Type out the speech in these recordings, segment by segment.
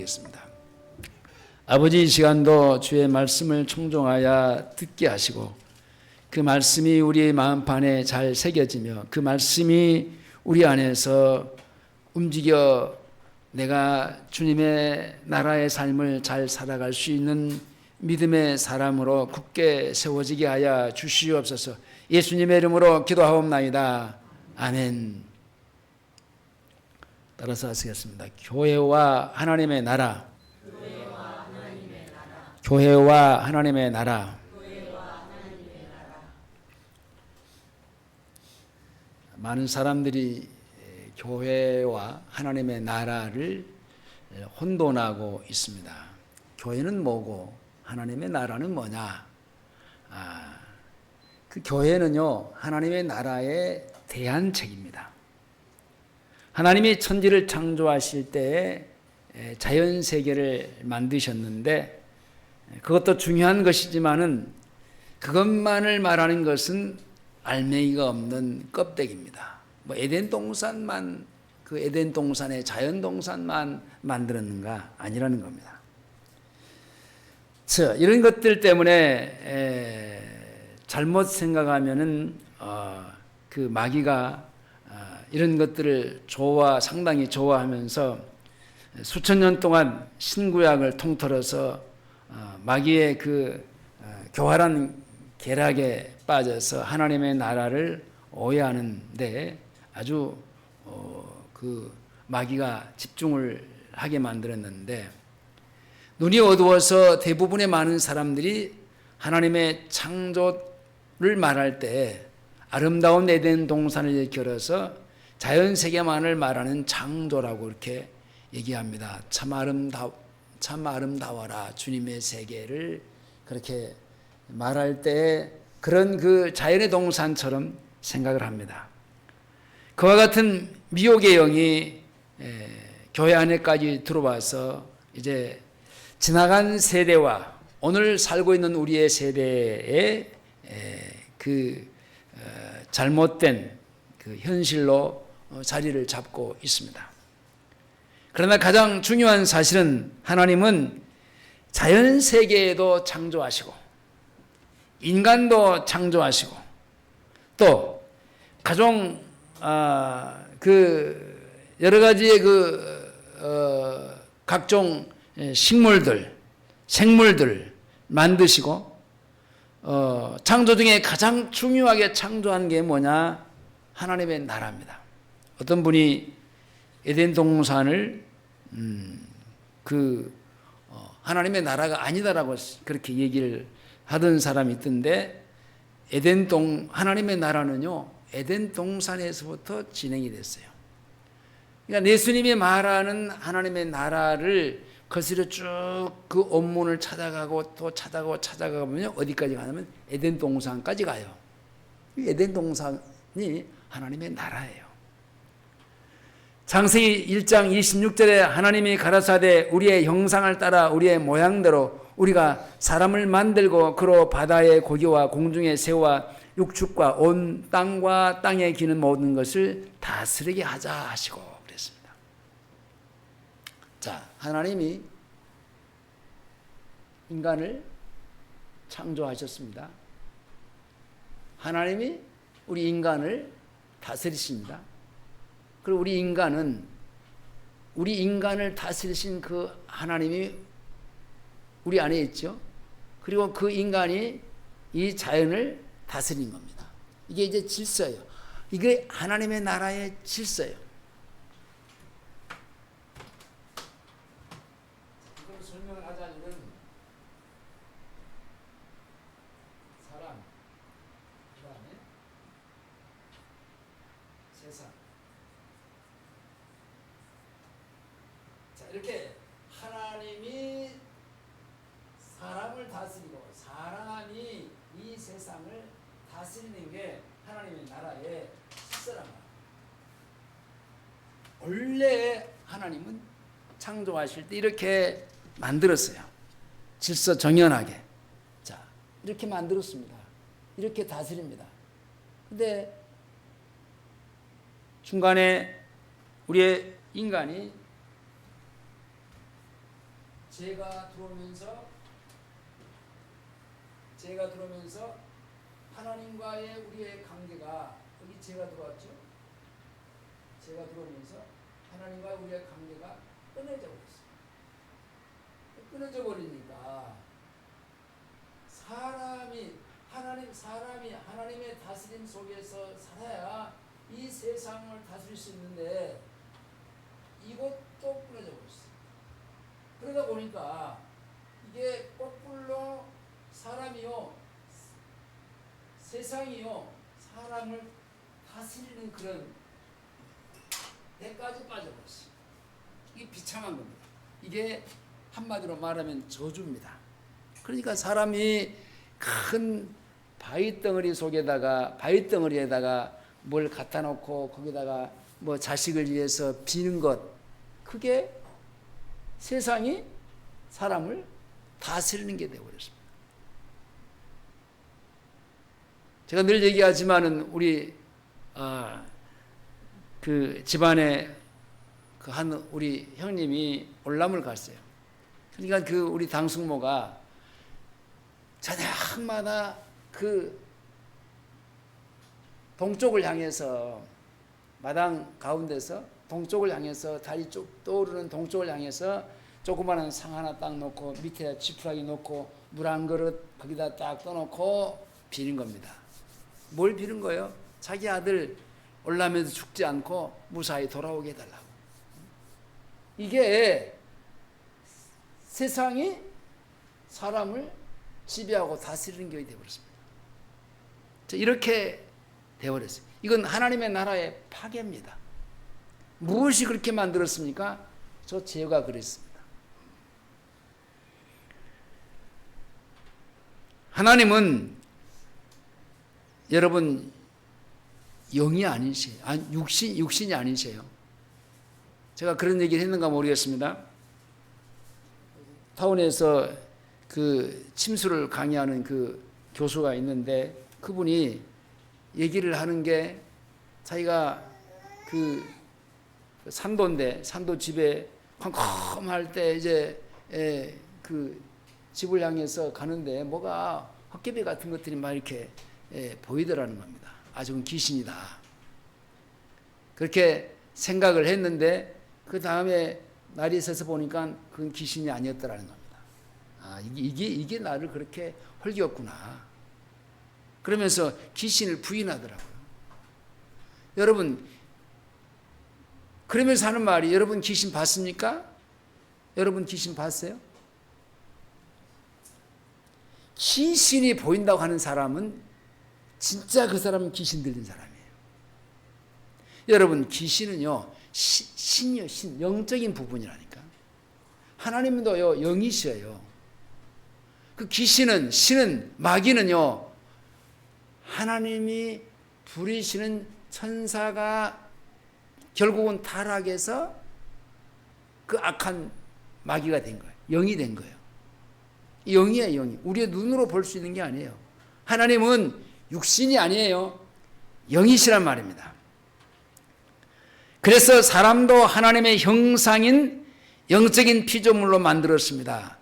기도드리겠습니다. 아버지, 이 시간도 주의 말씀을 청종하여 듣게 하시고 그 말씀이 우리의 마음판에 잘 새겨지며 그 말씀이 우리 안에서 움직여 내가 주님의 나라의 삶을 잘 살아갈 수 있는 믿음의 사람으로 굳게 세워지게 하여 주시옵소서. 예수님의 이름으로 기도하옵나이다. 아멘. 따라서 하시겠습니다. 교회와 하나님의 나라. 교회와 하나님의 나라. 많은 사람들이 교회와 하나님의 나라를 혼돈하고 있습니다. 교회는 뭐고 하나님의 나라는 뭐냐? 그 교회는요, 하나님의 나라의 대안책입니다. 하나님이 천지를 창조하실 때에 자연 세계를 만드셨는데 그것도 중요한 것이지만은 그것만을 말하는 것은 알맹이가 없는 껍데기입니다. 뭐 에덴 동산만, 그 에덴 동산의 자연 동산만 만들었는가? 아니라는 겁니다. 이런 것들 때문에 잘못 생각하면은 그 마귀가 이런 것들을 상당히 좋아하면서 수천 년 동안 신구약을 통틀어서 마귀의 그 교활한 계략에 빠져서 하나님의 나라를 오해하는데 아주 그 마귀가 집중을 하게 만들었는데, 눈이 어두워서 대부분의 많은 사람들이 하나님의 창조를 말할 때 아름다운 에덴 동산을 일컬어서 자연 세계만을 말하는 창조라고 이렇게 얘기합니다. 참 아름다워라 주님의 세계를 그렇게 말할 때 그런 그 자연의 동산처럼 생각을 합니다. 그와 같은 미혹의 영이 교회 안에까지 들어와서 이제 지나간 세대와 오늘 살고 있는 우리의 세대의 그 잘못된 그 현실로 자리를 잡고 있습니다. 그러나 가장 중요한 사실은 하나님은 자연 세계에도 창조하시고 인간도 창조하시고 또 그 여러 가지의 각종 식물들, 생물들 만드시고 창조 중에 가장 중요하게 창조한 게 뭐냐? 하나님의 나라입니다. 어떤 분이 에덴 동산을 하나님의 나라가 아니다라고 그렇게 얘기를 하던 사람이 있던데, 하나님의 나라는요, 에덴 동산에서부터 진행이 됐어요. 그러니까 예수님이 말하는 하나님의 나라를 거슬러 쭉 그 원문을 찾아가고 또 찾아가면 어디까지 가냐면 에덴 동산까지 가요. 에덴 동산이 하나님의 나라예요. 창세기 1장 26절에 하나님이 가라사대 우리의 형상을 따라 우리의 모양대로 우리가 사람을 만들고 그로 바다의 고기와 공중의 새와 육축과 온 땅과 땅에 기는 모든 것을 다스리게 하자 하시고 그랬습니다. 자, 하나님이 인간을 창조하셨습니다. 하나님이 우리 인간을 다스리십니다. 그리고 우리 인간을 다스리신 그 하나님이 우리 안에 있죠. 그리고 그 인간이 이 자연을 다스린 겁니다. 이게 이제 질서예요. 이게 하나님의 나라의 질서예요. 이걸 설명을 하자면 사람, 그다음에 세상. 자, 이렇게 하나님이 사람을 다스리고 사람이 이 세상을 다스리는 게 하나님의 나라의 질서랍니다. 원래 하나님은 창조하실 때 이렇게 만들었어요. 질서 정연하게. 자, 이렇게 만들었습니다. 이렇게 다스립니다. 근데 중간에 우리의 인간이 죄가 들어오면서 하나님과의 우리의 관계가, 여기 죄가 들어왔죠. 죄가 들어오면서 하나님과 우리의 관계가 끊어져 버렸어요. 끊어져 버리니까 사람이 하나님의 다스림 속에서 살아야 이 세상을 다스릴 수 있는데 이것도 끊어져 버렸어요. 그러다 보니까 이게 거꾸로 세상이요 사람을 다스리는 그런 데까지 빠져버렸어요. 이게 비참한 겁니다. 이게 한마디로 말하면 저주입니다. 그러니까 사람이 큰 바위덩어리에다가 뭘 갖다 놓고 거기다가 뭐 자식을 위해서 비는 것, 그게 세상이 사람을 다스리는 게 되어버렸습니다. 제가 늘 얘기하지만은 우리 그 집안에 그 우리 형님이 올람을 갔어요. 그러니까 그 우리 당숙모가 저녁마다 그 동쪽을 향해서, 마당 가운데서 동쪽을 향해서, 달이 쭉 떠오르는 동쪽을 향해서 조그마한 상 하나 딱 놓고 밑에 지푸라기 놓고 물 한 그릇 거기다 딱 떠놓고 비는 겁니다. 뭘 비는 거예요? 자기 아들 올라면서 죽지 않고 무사히 돌아오게 해달라고. 이게 세상이 사람을 지배하고 다스리는 게 되어버렸습니다. 이렇게 되어버렸어요. 이건 하나님의 나라의 파괴입니다. 무엇이 그렇게 만들었습니까? 저 죄가 그랬습니다. 하나님은 여러분 영이 아니세요. 육신이 아니세요. 제가 그런 얘기를 했는가 모르겠습니다. 타운에서 그 침수를 강의하는 그 교수가 있는데 그분이 얘기를 하는 게 자기가 그 산도인데 산도 집에 컴컴할 때 이제 그 집을 향해서 가는데 뭐가 헛개비 같은 것들이 막 이렇게 보이더라는 겁니다. 아, 저건 귀신이다. 그렇게 생각을 했는데 그 다음에 날이 서서 보니까 그건 귀신이 아니었더라는 겁니다. 아, 이게 나를 그렇게 홀겼구나. 그러면서 귀신을 부인하더라고요. 여러분, 그러면서 하는 말이, 여러분 귀신 봤습니까? 여러분 귀신 봤어요? 귀신이 보인다고 하는 사람은 진짜 그 사람은 귀신 들린 사람이에요. 여러분, 귀신은요 신이요, 영적인 부분이라니까. 하나님도요 영이셔요. 그 신은 마귀는요 하나님이 부리시는 천사가 결국은 타락해서 그 악한 마귀가 된 거예요. 영이 된 거예요. 영이에요, 영이. 우리의 눈으로 볼 수 있는 게 아니에요. 하나님은 육신이 아니에요. 영이시란 말입니다. 그래서 사람도 하나님의 형상인 영적인 피조물로 만들었습니다.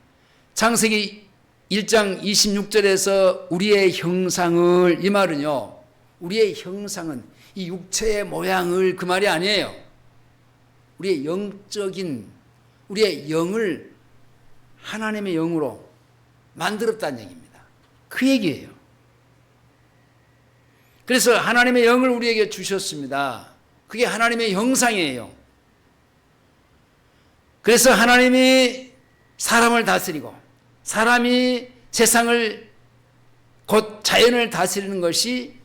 창세기 1장 26절에서 우리의 형상을, 이 말은요, 우리의 형상은 이 육체의 모양을, 그 말이 아니에요. 우리의 영적인, 우리의 영을 하나님의 영으로 만들었다는 얘기입니다. 그 얘기예요. 그래서 하나님의 영을 우리에게 주셨습니다. 그게 하나님의 형상이에요. 그래서 하나님이 사람을 다스리고 사람이 세상을, 곧 자연을 다스리는 것이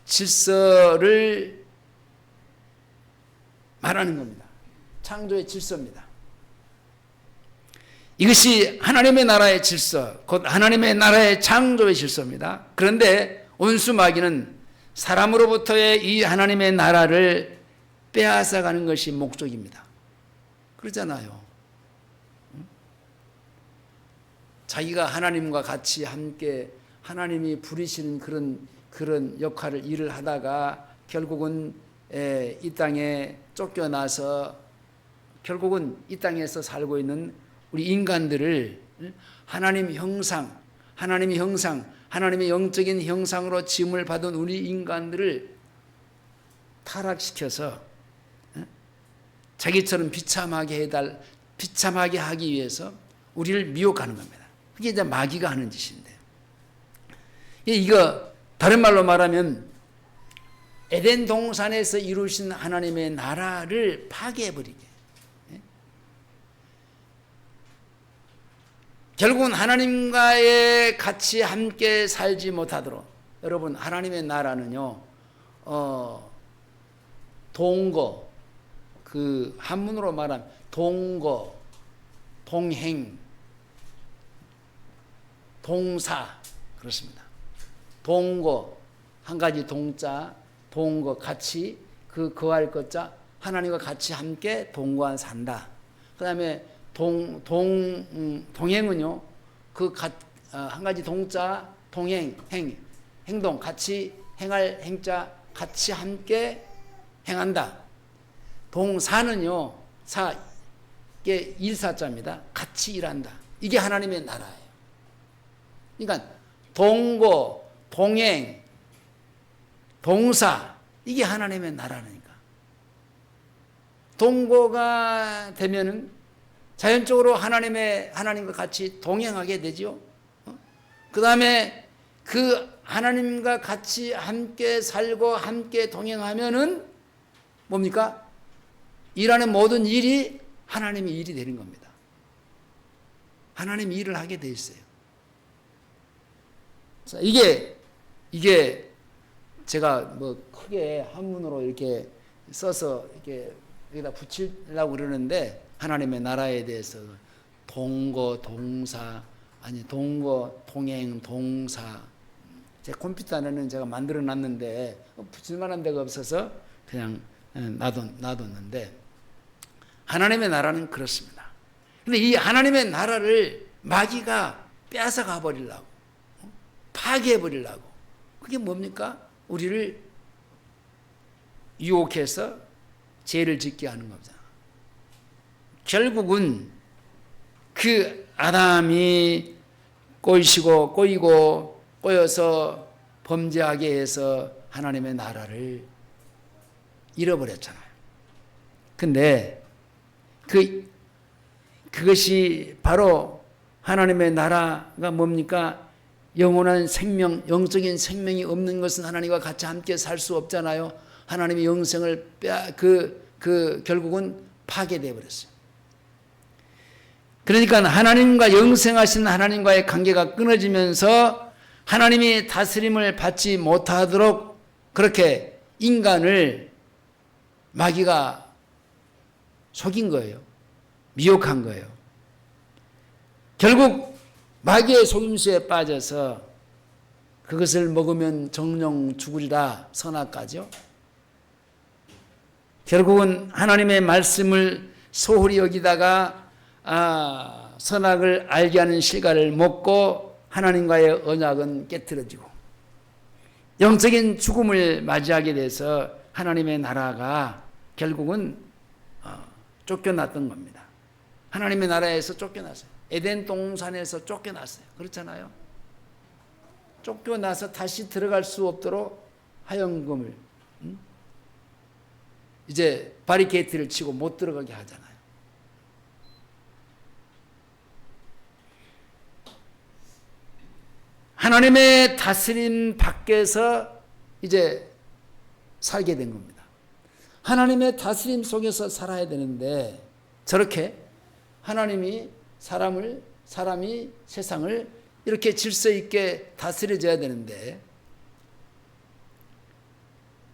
질서를 말하는 겁니다. 창조의 질서입니다. 이것이 하나님의 나라의 질서, 곧 하나님의 나라의 창조의 질서입니다. 그런데 온수 마귀는 사람으로부터의 이 하나님의 나라를 빼앗아가는 것이 목적입니다. 그러잖아요. 자기가 하나님과 같이 함께 하나님이 부리시는 그런 역할을, 일을 하다가 결국은 이 땅에 쫓겨나서 결국은 이 땅에서 살고 있는 우리 인간들을 하나님의 형상, 하나님의 영적인 형상으로 지음을 받은 우리 인간들을 타락시켜서 자기처럼 비참하게 하기 위해서 우리를 미혹하는 겁니다. 그게 이제 마귀가 하는 짓인데, 이거 다른 말로 말하면 에덴 동산에서 이루신 하나님의 나라를 파괴해버리게, 결국은 하나님과의 같이 함께 살지 못하도록. 여러분, 하나님의 나라는요, 동거, 그 한문으로 말하면 동거, 동행, 동사, 그렇습니다. 동거, 한 가지 동자, 동거, 같이, 거할 것자, 하나님과 같이 함께 동거한 산다. 그 다음에 동행은요, 한 가지 동자, 동행, 행동, 같이 행할 행자, 같이 함께 행한다. 동사는요, 이게 일사자입니다. 같이 일한다. 이게 하나님의 나라예요. 그러니까 동거, 동행, 동사, 이게 하나님의 나라니까. 동거가 되면은 자연적으로 하나님과 같이 동행하게 되죠. 그 다음에 그 하나님과 같이 함께 살고 함께 동행하면은 뭡니까? 일하는 모든 일이 하나님의 일이 되는 겁니다. 하나님이 일을 하게 돼 있어요. 자, 이게 제가 뭐 크게 한문으로 이렇게 써서 이렇게 여기다 붙이려고 그러는데, 하나님의 나라에 대해서 동거, 동사, 동거, 동행, 동사. 제 컴퓨터에는 제가 만들어 놨는데 붙일 만한 데가 없어서 그냥 놔뒀는데, 하나님의 나라는 그렇습니다. 근데 이 하나님의 나라를 마귀가 뺏어가 버리려고, 파괴해 버리려고, 그게 뭡니까? 우리를 유혹해서 죄를 짓게 하는 겁니다. 결국은 그 아담이 꼬이고 꼬여서 범죄하게 해서 하나님의 나라를 잃어버렸잖아요. 근데 그것이 바로 하나님의 나라가 뭡니까? 영원한 생명, 영적인 생명이 없는 것은 하나님과 같이 함께 살 수 없잖아요. 하나님의 영생을 결국은 파괴되어 버렸어요. 그러니까 하나님과 영생하신 하나님과의 관계가 끊어지면서 하나님이 다스림을 받지 못하도록 그렇게 인간을 마귀가 속인 거예요. 미혹한 거예요. 결국 마귀의 속임수에 빠져서 그것을 먹으면 정령 죽으리라 선악과죠. 결국은 하나님의 말씀을 소홀히 여기다가 선악을 알게 하는 실과를 먹고 하나님과의 언약은 깨트려지고 영적인 죽음을 맞이하게 돼서 하나님의 나라가 결국은 쫓겨났던 겁니다. 하나님의 나라에서 쫓겨났어요. 에덴 동산에서 쫓겨났어요. 그렇잖아요. 쫓겨나서 다시 들어갈 수 없도록 하영금을 이제 바리케이트를 치고 못 들어가게 하잖아요. 하나님의 다스림 밖에서 이제 살게 된 겁니다. 하나님의 다스림 속에서 살아야 되는데 저렇게 하나님이 사람이 세상을 이렇게 질서 있게 다스려져야 되는데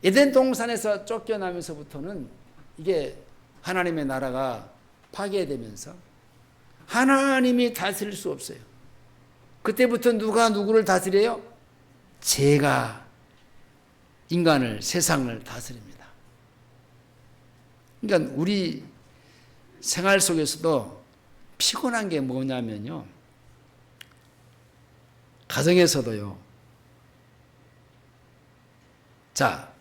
에덴 동산에서 쫓겨나면서부터는 이게 하나님의 나라가 파괴되면서 하나님이 다스릴 수 없어요. 그때부터 누가 누구를 다스려요? 죄가 인간을, 세상을 다스립니다. 그러니까 우리 생활 속에서도 피곤한 게 뭐냐면요. 가정에서도요. 자,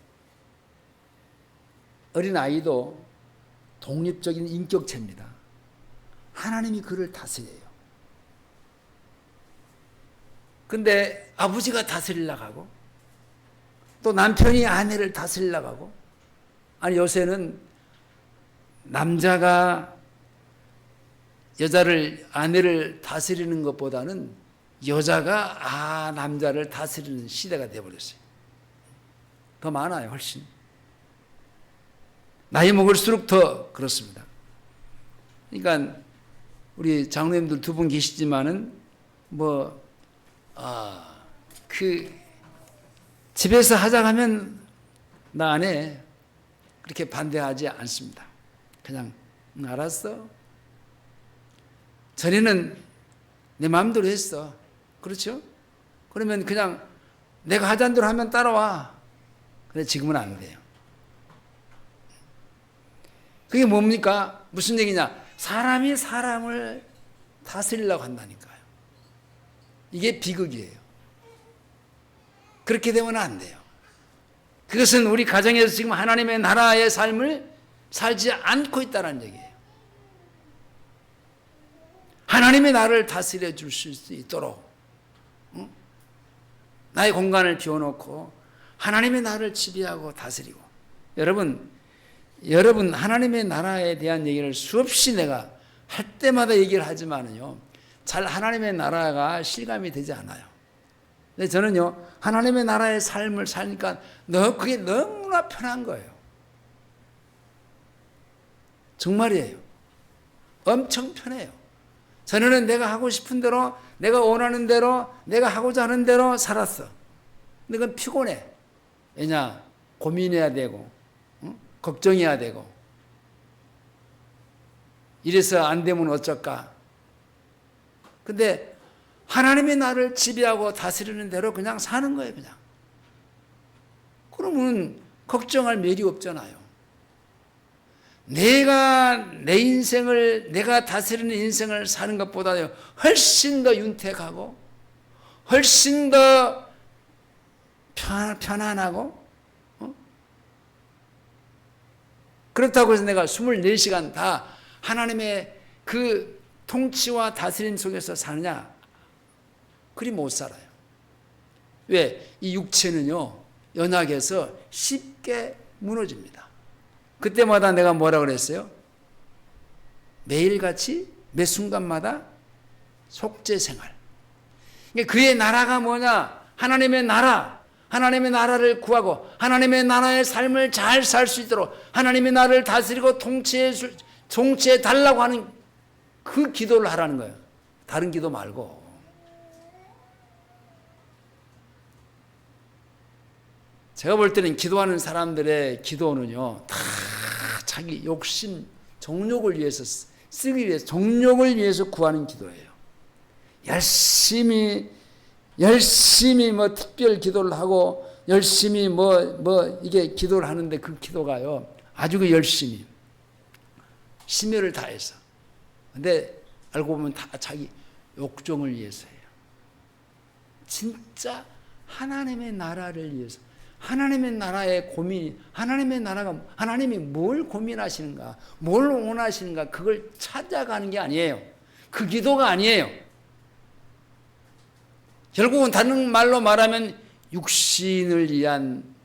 어린아이도 독립적인 인격체입니다. 하나님이 그를 다스려요. 근데 아버지가 다스리려고 하고 또 남편이 아내를 다스리려고 하고, 아니 요새는 남자가 여자를, 아내를 다스리는 것보다는 여자가 남자를 다스리는 시대가 되어버렸어요. 더 많아요. 훨씬. 나이 먹을수록 더 그렇습니다. 그러니까 우리 장로님들 두 분 계시지만은 집에서 하자고 하면 나 안 해. 그렇게 반대하지 않습니다. 그냥 알았어. 전에는 내 마음대로 했어. 그렇죠? 그러면 그냥 내가 하자는 대로 하면 따라와. 근데 지금은 안 돼요. 그게 뭡니까? 무슨 얘기냐? 사람이 사람을 다스리려고 한다니까요. 이게 비극이에요. 그렇게 되면 안 돼요. 그것은 우리 가정에서 지금 하나님의 나라의 삶을 살지 않고 있다는 얘기예요. 하나님의 나를 다스려 줄 수 있도록 나의 공간을 비워놓고 하나님의 나를 지배하고 다스리고, 여러분 하나님의 나라에 대한 얘기를 수없이 내가 할 때마다 얘기를 하지만은요, 잘 하나님의 나라가 실감이 되지 않아요. 근데 저는요, 하나님의 나라의 삶을 사니까 그게 너무나 편한 거예요. 정말이에요. 엄청 편해요. 전에는 내가 하고 싶은 대로, 내가 원하는 대로, 내가 하고자 하는 대로 살았어. 근데 그건 피곤해. 왜냐? 고민해야 되고, 걱정해야 되고, 이래서 안 되면 어쩔까? 근데 하나님이 나를 지배하고 다스리는 대로 그냥 사는 거예요, 그냥. 그러면 걱정할 매리 없잖아요. 내가 내 인생을, 내가 다스리는 인생을 사는 것보다요, 훨씬 더 윤택하고, 훨씬 더 편안하고, 그렇다고 해서 내가 24시간 다 하나님의 그 통치와 다스림 속에서 사느냐? 그리 못 살아요. 왜? 이 육체는요, 연약해서 쉽게 무너집니다. 그때마다 내가 뭐라 그랬어요? 매일같이 매 순간마다 속죄 생활. 그의 나라가 뭐냐? 하나님의 나라. 하나님의 나라를 구하고 하나님의 나라의 삶을 잘 살 수 있도록 하나님의 나라를 다스리고 통치해 달라고 하는 그 기도를 하라는 거예요. 다른 기도 말고. 제가 볼 때는 기도하는 사람들의 기도는요, 다 자기 욕심, 정욕을 위해서 쓰기 위해서, 정욕을 위해서 구하는 기도예요. 열심히 특별 기도를 하고 열심히 이게 기도를 하는데 그 기도가요, 아주 열심히 심혈을 다해서. 근데 알고 보면 다 자기 욕정을 위해서 해요. 진짜 하나님의 나라를 위해서, 하나님의 나라의 고민, 하나님의 나라가, 하나님이 뭘 고민하시는가, 뭘 원하시는가, 그걸 찾아가는 게 아니에요. 그 기도가 아니에요. 결국은 다른 말로 말하면 육신을 위한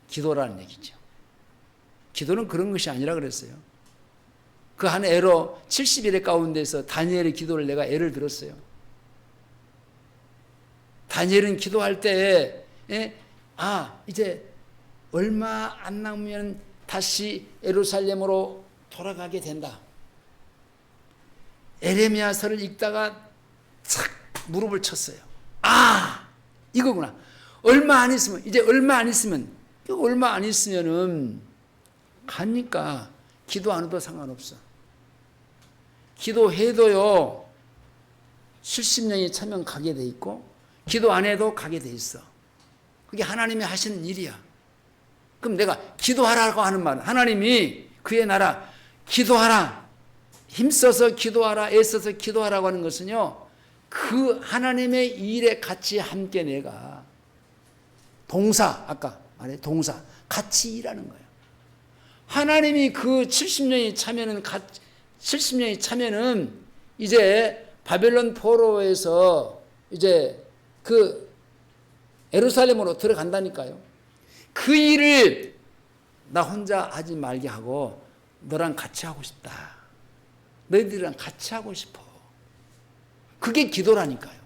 기도라는 얘기죠. 기도는 그런 것이 아니라 그랬어요. 그 한 애로 70일의 가운데서 다니엘의 기도를 내가 예를 들었어요. 다니엘은 기도할 때 이제 얼마 안 남으면 다시 예루살렘으로 돌아가게 된다. 에레미야서를 읽다가 착 무릎을 쳤어요. 이거구나. 얼마 안 있으면은 가니까 기도 안 해도 상관없어. 기도해도요 70년이 차면 가게 돼 있고, 기도 안 해도 가게 돼 있어. 그게 하나님이 하시는 일이야. 그럼 내가 기도하라고 하는 말은, 하나님이 그의 나라 기도하라, 힘써서 기도하라, 애써서 기도하라고 하는 것은요, 그 하나님의 일에 같이 함께 내가 동사, 아까 말해 같이 일하는 거예요. 하나님이 그 70년이 차면은 70년이 차면은 이제 바벨론 포로에서 이제 그 예루살렘으로 들어간다니까요. 그 일을 나 혼자 하지 말게 하고 너랑 같이 하고 싶다. 너희들이랑 같이 하고 싶어. 그게 기도라니까요.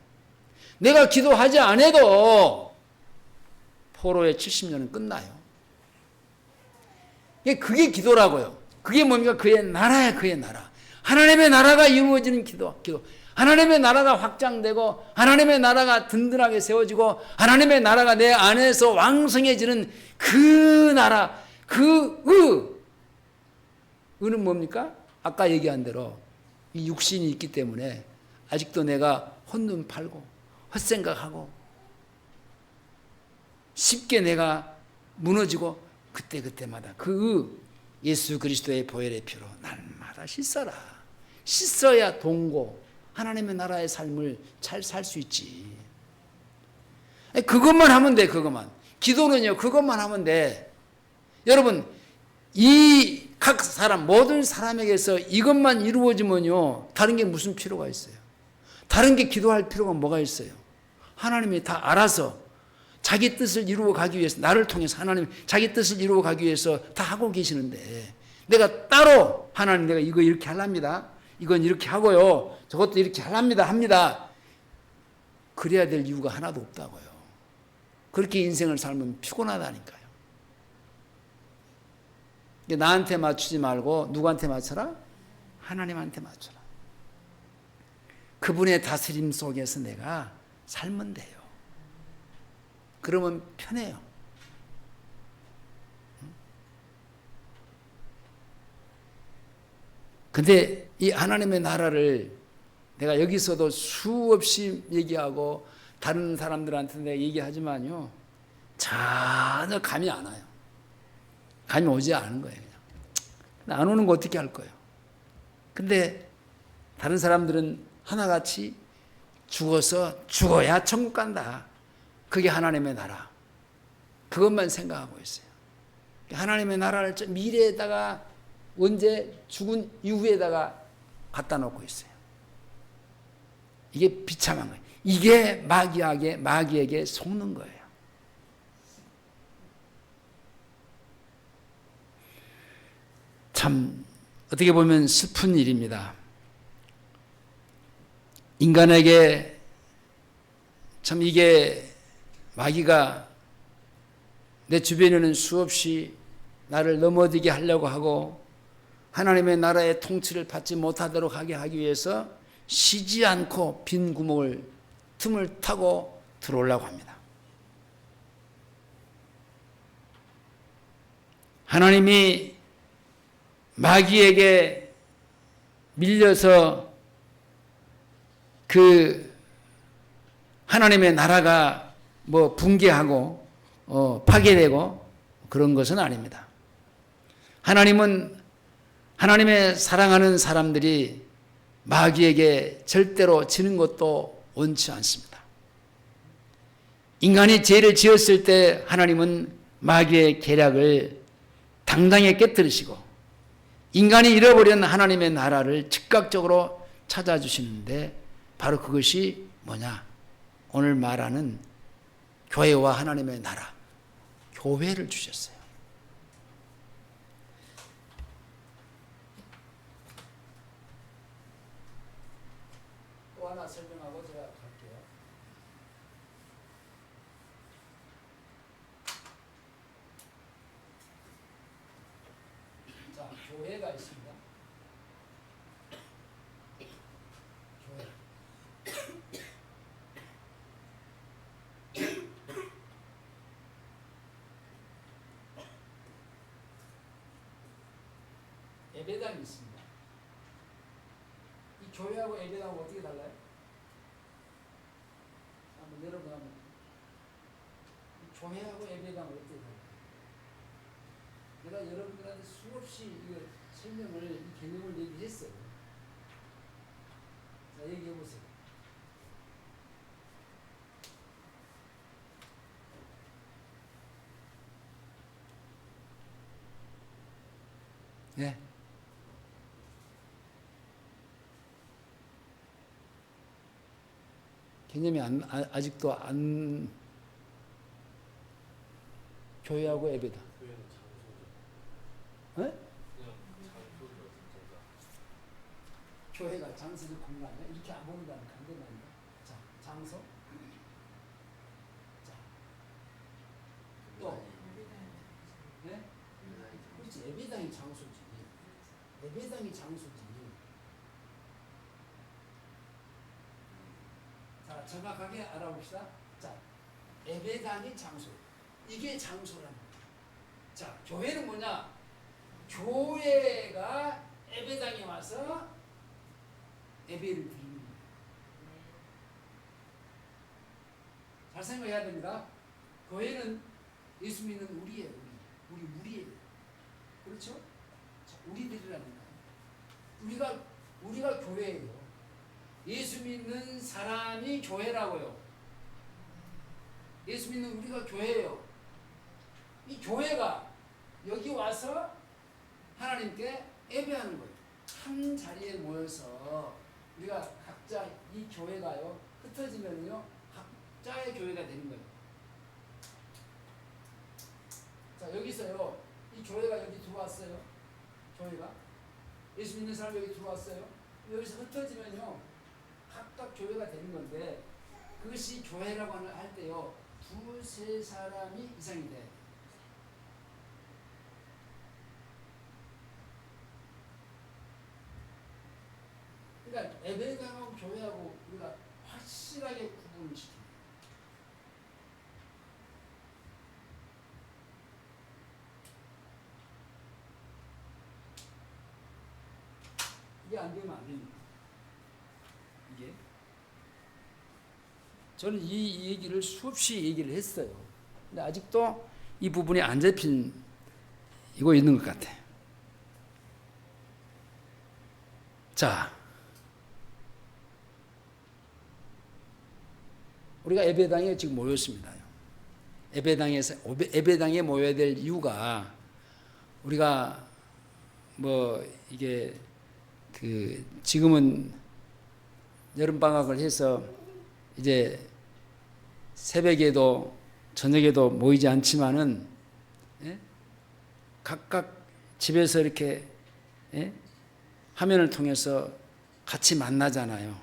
내가 기도하지 않아도 포로의 70년은 끝나요. 그게 기도라고요. 그게 뭡니까? 그의 나라야, 그의 나라. 하나님의 나라가 이루어지는 기도. 하나님의 나라가 확장되고 하나님의 나라가 든든하게 세워지고 하나님의 나라가 내 안에서 왕성해지는 그 나라, 의는 뭡니까? 아까 얘기한 대로 이 육신이 있기 때문에 아직도 내가 헛눈 팔고 헛생각하고 쉽게 내가 무너지고 그때마다 그 예수 그리스도의 보혈의 피로 날마다 씻어라. 씻어야 동고 하나님의 나라의 삶을 잘 살 수 있지. 그것만 하면 돼. 그것만. 기도는요. 그것만 하면 돼. 여러분 이 각 사람 모든 사람에게서 이것만 이루어지면요. 다른 게 무슨 필요가 있어요. 다른 게 기도할 필요가 뭐가 있어요. 하나님이 다 알아서 자기 뜻을 이루어 가기 위해서 나를 통해서 하나님 자기 뜻을 이루어 가기 위해서 다 하고 계시는데 내가 따로 하나님 내가 이거 이렇게 하랍니다. 이건 이렇게 하고요. 저것도 이렇게 합니다. 그래야 될 이유가 하나도 없다고요. 그렇게 인생을 살면 피곤하다니까요. 나한테 맞추지 말고 누구한테 맞춰라? 하나님한테 맞춰라. 그분의 다스림 속에서 내가 살면 돼요. 그러면 편해요. 근데 이 하나님의 나라를 내가 여기서도 수없이 얘기하고 다른 사람들한테 내가 얘기하지만요. 전혀 감이 안 와요. 감이 오지 않은 거예요. 그냥. 안 오는 거 어떻게 할 거예요. 근데 다른 사람들은 하나같이 죽어야 천국 간다. 그게 하나님의 나라. 그것만 생각하고 있어요. 하나님의 나라를 미래에다가 언제 죽은 이후에다가 갖다 놓고 있어요. 이게 비참한 거예요. 이게 마귀에게 속는 거예요. 참 어떻게 보면 슬픈 일입니다. 인간에게 참 이게 마귀가 내 주변에는 수없이 나를 넘어지게 하려고 하고 하나님의 나라의 통치를 받지 못하도록 하게 하기 위해서 쉬지 않고 빈 틈을 타고 들어오려고 합니다. 하나님이 마귀에게 밀려서 그 하나님의 나라가 붕괴하고 파괴되고 그런 것은 아닙니다. 하나님은 하나님의 사랑하는 사람들이 마귀에게 절대로 지는 것도 원치 않습니다. 인간이 죄를 지었을 때 하나님은 마귀의 계략을 당당히 깨뜨리시고 인간이 잃어버린 하나님의 나라를 즉각적으로 찾아주시는데 바로 그것이 뭐냐? 오늘 말하는 교회와 하나님의 나라, 교회를 주셨어요. 또 하나 설명하고 제가 갈게요. 자, 교회가 있습니다. 교회. 예배당이 있습니다. 이 교회하고 예배당은 어떻게 달라요? 한번 여러분 한번 교회하고 예배당은 어떻게 달라요? 내가 여러분들한테 수없이 이거 설명을 이 개념을 얘기했어요. 자, 얘기해 보세요. 네. 개념이 아직도 안 교회하고 예배다. 네? 교회가 장소적 공간이야. 이렇게 안 보는다는 안 된다니까. 자, 장소. 자, 또. 네? 그렇지. 예배당이 장소지. 예배당이 장소지. 자, 정확하게 알아봅시다. 자, 예배당이 장소. 이게 장소라는 거야. 자, 교회는 뭐냐? 교회가 예배당에 와서 예배를 드리는 거예요. 잘 생각해야 됩니다. 교회는 예수 믿는 우리예요. 우리 무리예요. 그렇죠? 자, 우리들이라는 거예요. 우리가 교회예요. 예수 믿는 사람이 교회라고요. 예수 믿는 우리가 교회예요. 이 교회가 여기 와서 하나님께 예배하는 거예요. 한 자리에 모여서 우리가 각자 이 교회가요 흩어지면요 각자의 교회가 되는 거예요. 자, 여기서요 이 교회가 여기 들어왔어요. 교회가 예수 믿는 사람이 여기 들어왔어요. 여기서 흩어지면요 각각 교회가 되는 건데, 그것이 교회라고 할 때요 두세 사람이 이상이 돼. 그러니까 예배당하고 교회하고 우리가 확실하게 구분을 시킵니다. 이게 안 되면 안 됩니다. 이게 저는 이 얘기를 수없이 얘기를 했어요. 근데 아직도 이 부분이 안 잡힌 이거 있는 것 같아. 자, 우리가 예배당에 지금 모였습니다. 예배당에 모여야 될 이유가, 우리가 이게 지금은 여름 방학을 해서 이제 새벽에도 저녁에도 모이지 않지만은, 예? 각각 집에서 이렇게, 예? 화면을 통해서 같이 만나잖아요.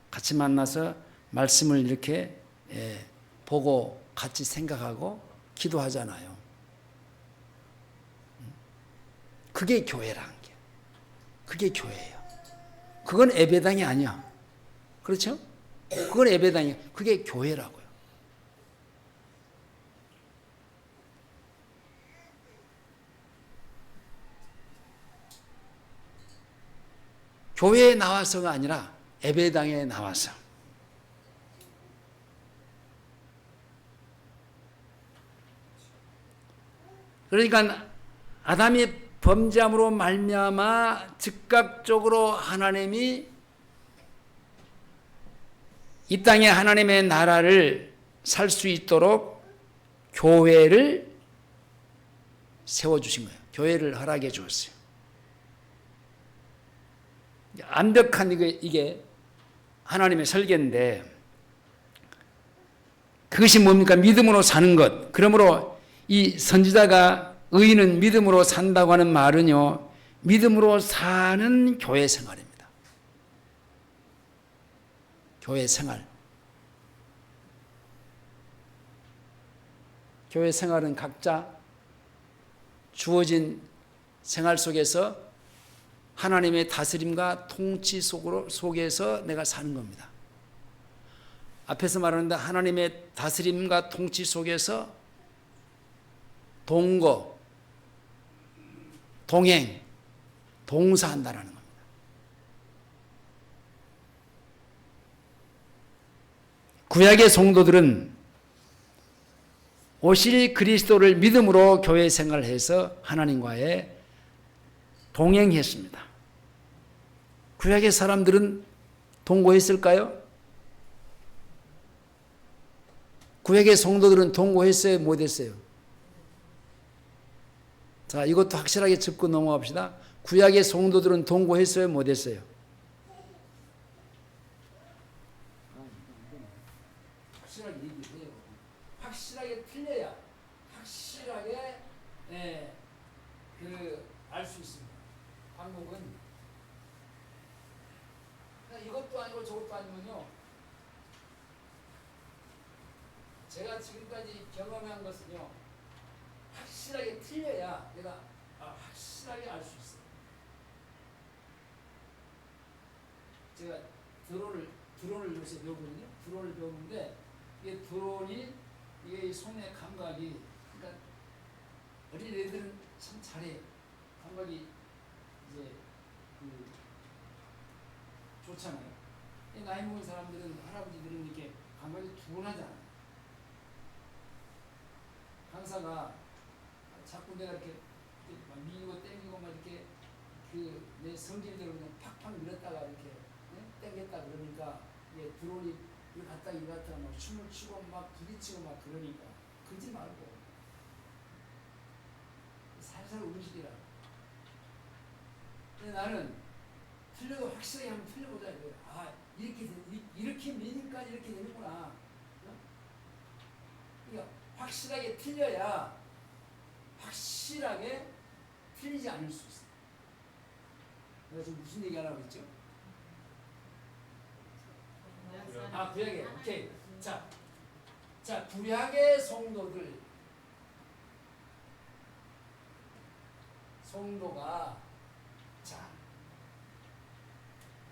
같이 만나서 말씀을 이렇게 보고 같이 생각하고 기도하잖아요. 그게 교회라는 게. 그게 교회예요. 그건 예배당이 아니야. 그렇죠? 그건 예배당이야. 그게 교회라고요. 교회에 나와서가 아니라 예배당에 나와서. 그러니까 아담이 범죄함으로 말미암아 즉각적으로 하나님이 이 땅에 하나님의 나라를 살 수 있도록 교회를 세워주신 거예요. 교회를 허락해 주었어요. 완벽한 이게 하나님의 설계인데, 그것이 뭡니까? 믿음으로 사는 것. 그러므로 이 선지자가 의인은 믿음으로 산다고 하는 말은요, 믿음으로 사는 교회 생활입니다. 교회 생활. 교회 생활은 각자 주어진 생활 속에서 하나님의 다스림과 통치 속에서 내가 사는 겁니다. 앞에서 말하는데 하나님의 다스림과 통치 속에서 동거, 동행, 동사한다라는 겁니다. 구약의 성도들은 오실 그리스도를 믿음으로 교회 생활을 해서 하나님과의 동행했습니다. 구약의 사람들은 동거했을까요? 구약의 성도들은 동거했어요? 못했어요? 자, 이것도 확실하게 짚고 넘어갑시다. 구약의 성도들은 동거했어요? 못했어요? 확실하게 얘기를 해요. 확실하게 틀려야 확실하게 알 수 있습니다. 방법은 이것도 아니고 저것도 아니면요. 제가 지금까지 경험한 것은요. 확실하게 틀려야 내가 확실하게 알 수 있어요. 제가 드론을 요새 배우거든요. 드론을 배우는데 이게 드론이 이게 손의 감각이 그러니까 어린 애들은 참 잘해요. 감각이 이제 좋잖아요. 나이 먹은 사람들은 할아버지들은 이렇게 감각이 둔하잖아요. 강사가 자꾸 내가 이렇게 막 밀고 땡기고 막 이렇게 내 성질대로 그냥 팍팍 밀었다가 이렇게 땡겼다 그러니까 드론이 이리 갔다 이리 갔다 막 춤을 추고 막 부딪히고 막 그러니까 그러지 말고 살살 움직이라. 근데 나는 틀려도 확실하게 한번 틀려보자 이거야. 이렇게 미니까지 이렇게 되는구나. 그러니까 확실하게 틀려야 확실하게 틀리지 않을 수 있어. 내가 지금 무슨 얘기 하려고 했죠? 구약에. 오케이. 자, 구약의 성도가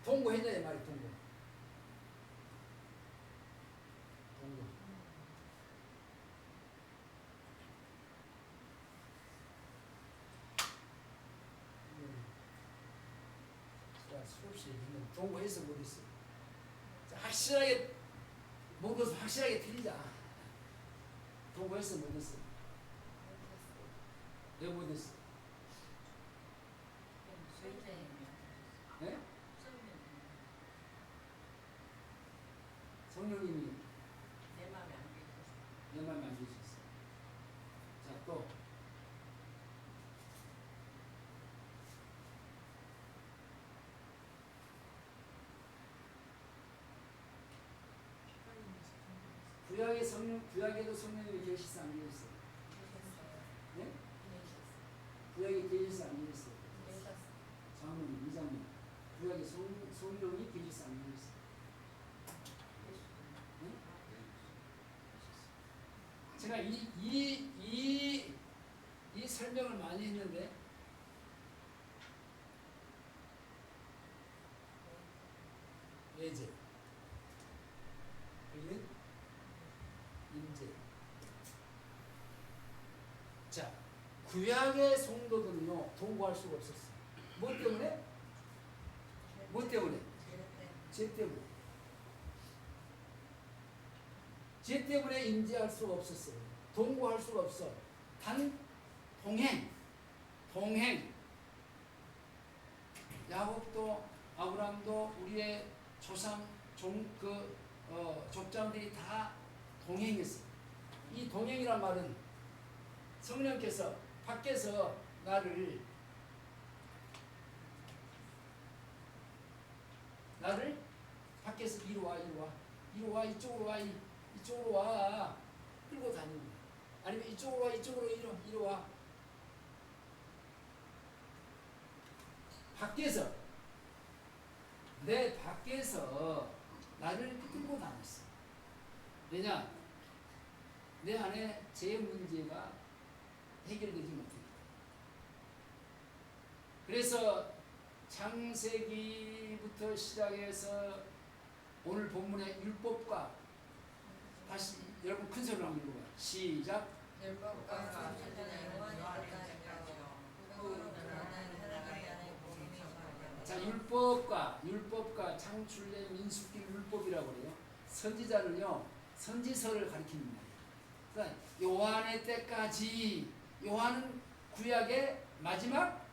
동거했냐 이 말이 동거. 수없이 얘기는 동거했어 못했어. 확실하게 먹어서 확실하게 틀리자. 동거했어 못했어. 왜 못했어? 네? 성령님이 내 마음에 안 계셨어. 자, 또 구약에도 성령님이 계시서 안 계셨어요? 네? 구약에 계시서 안 계셨어요? 장로님, 이장님, 구약에 성령이 계시서 안 계셨어요? 네? 제가 이 설명을 많이 했는데 예제, 여기는 인재. 자, 구약의 성도들은요 동거할 수가 없었어요. 뭐 때문에? 죄 때문에. 죄 때문에 인재할 수가 없었어요. 동거할 수가 없어. 단 동행. 야곱도 아브라함도 우리의 조상 족장들이 다 동행했어요. 이 동행이란 말은 성령께서 밖에서 나를 밖에서 이리 와 이쪽으로 와 끌고 다니는 거야. 아니면 이쪽으로 와 이리 와. 내 밖에서 나를 끌고 다녔어. 왜냐? 내 안에 제 문제가 해결되지 못했다. 그래서 창세기부터 시작해서 오늘 본문의 율법과 다시 여러분 큰 소리로 한번 읽어봐요. 시작. 자, 율법과 창출된 민수기 율법이라고 그래요. 선지자는요 선지서를 가리키는 말이에요. 그러니까 요한의 때까지, 요한은 구약의 마지막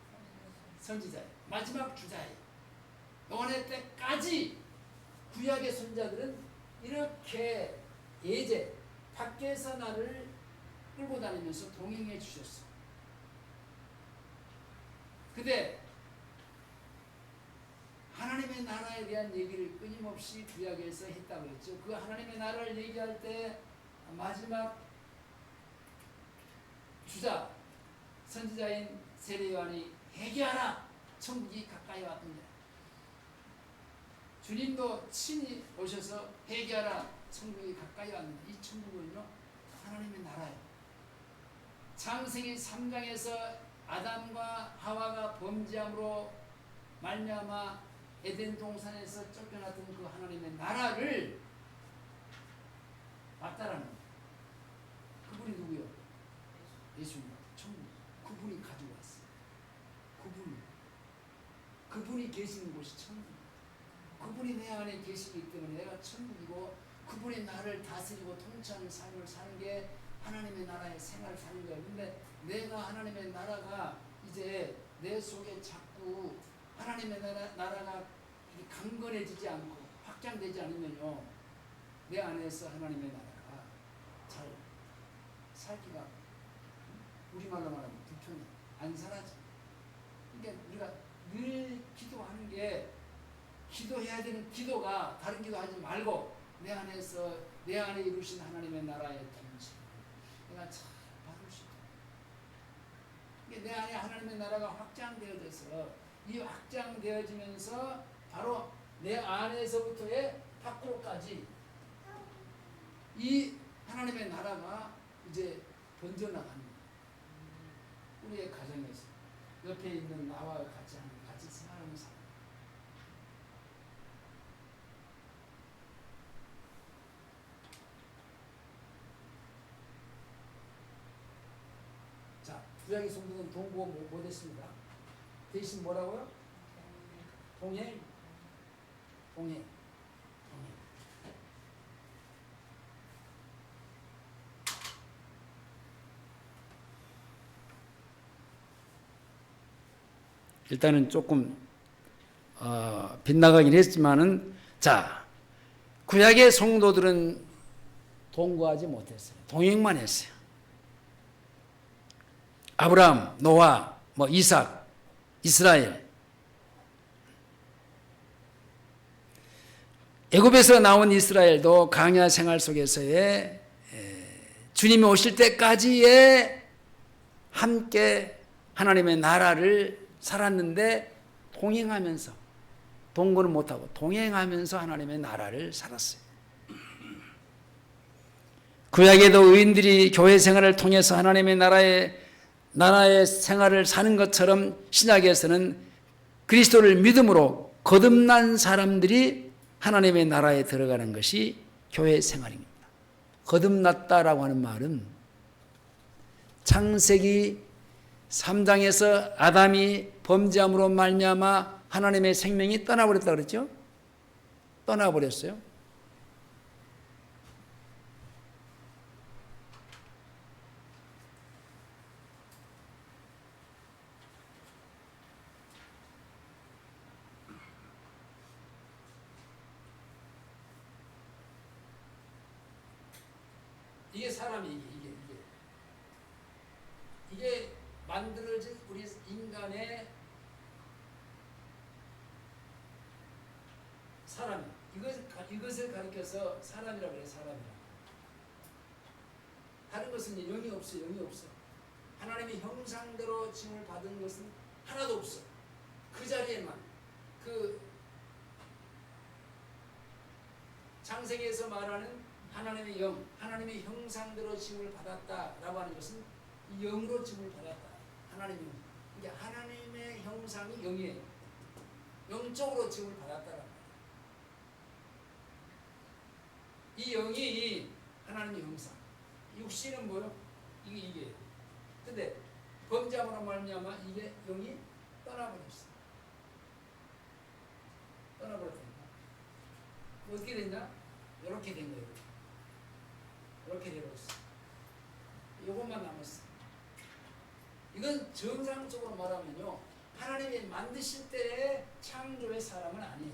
선지자예요. 마지막 주자예요. 요한의 때까지 구약의 선자들은 이렇게 예제 밖에서 나를 끌고 다니면서 동행해 주셨어. 근데 하나님의 나라에 대한 얘기를 끊임없이 구약에서 했다고 했죠. 그 하나님의 나라를 얘기할 때 마지막 주자 선지자인 세례 요한이 회개하라, 천국이 가까이 왔느니라. 주님도 친히 오셔서 회개하라, 천국이 가까이 왔느니라. 이 천국은요 하나님의 나라예요. 창세기 3장에서 아담과 하와가 범죄함으로 말미암아 에덴 동산에서 쫓겨났던 그 하나님의 나라를 맞다라는 거예요. 그분이 누구요? 예수님. 천국. 그분이 가지고 왔어요. 그분이 계시는 곳이 천국이에요. 그분이 내 안에 계시기 때문에 내가 천국이고, 그분이 나를 다스리고 통치하는 삶을 사는 게 하나님의 나라의 생활을 사는 거예요. 근데 내가 하나님의 나라가 이제 내 속에 자꾸 하나님의 나라가 강건해지지 않고 확장되지 않으면요, 내 안에서 하나님의 나라가 잘 살기가, 우리말로 말하면 불편해, 안 살아져. 그러니까 우리가 늘 기도하는 게, 기도해야 되는 기도가 다른 기도하지 말고 내 안에서, 내 안에 이루신 하나님의 나라의 통치 내가 잘 받을 수 있다. 내 안에 하나님의 나라가 확장되어져서, 이 확장되어지면서 바로 내 안에서부터의 밖으로까지 이 하나님의 나라가 이제 번져나가는 거예요. 우리의 가정에서 옆에 있는 나와 같이 생활하는 사람. 자, 구약의 성도는 동고 뭐 됐습니다. 대신 뭐라고요? 동행. 일단은 조금 빗나가긴 했지만은, 자, 구약의 성도들은 동거하지 못했어요. 동행만 했어요. 아브라함, 노아, 이삭, 이스라엘. 애굽에서 나온 이스라엘도 광야 생활 속에서의 주님이 오실 때까지의 함께 하나님의 나라를 살았는데, 동행하면서, 동거는 못하고 동행하면서 하나님의 나라를 살았어요. 구약에도 의인들이 교회 생활을 통해서 하나님의 나라의 생활을 사는 것처럼, 신약에서는 그리스도를 믿음으로 거듭난 사람들이 하나님의 나라에 들어가는 것이 교회 생활입니다. 거듭났다라고 하는 말은 창세기 3장에서 아담이 범죄함으로 말미암아 하나님의 생명이 떠나버렸다 그랬죠? 떠나버렸어요. 이게 사람이 이게 만들어진 우리 인간의 사람, 이것을 가리켜서 사람이라고 해요. 사람이라고. 다른 것은 영이 없어. 하나님의 형상대로 징을 받은 것은 하나도 없어. 그 자리에만, 그 창세기에서 말하는 하나님의 영, 하나님의 형상대로 징을 받았다라고 하는 것은 이 영으로 징을 받았다. 하나님의 영. 이게 하나님의 형상이 영이에요. 영적으로 징을 받았다라고. 이 영이 하나님의 형상. 육신은 뭐요? 이게. 근데 범죄함으로 말미암아 이게 영이 떠나버렸어. 떠나버렸다. 어떻게 됐냐? 이렇게 된 거예요. 이렇게 되어버렸어. 이것만 남았어. 이건 정상적으로 말하면요, 하나님이 만드실 때의 창조의 사람은 아니에요.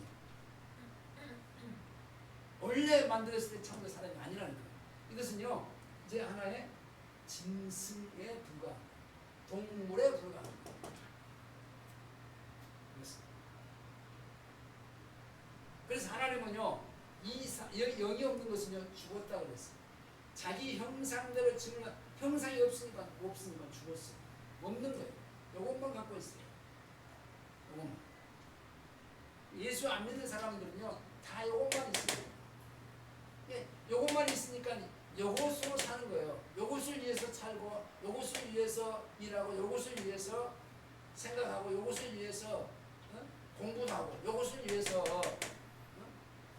원래 만들었을 때 창조의 사람이 아니라는 거예요. 이것은요, 이제 하나의 짐승에 불과한, 동물에 불과한 거예요. 영이 없는 것은요 죽었다 그랬어요. 자기 형상대로 지금 형상이 없으니까 죽었어. 없는 거예요. 요것만 갖고 있어요. 요것만. 예수 안 믿는 사람들은요 다 요것만 있어요. 요것만 있으니까 요것으로 사는 거예요. 요것을 위해서 살고, 요것을 위해서 일하고, 요것을 위해서 생각하고, 요것을 위해서 공부도 하고, 요것을 위해서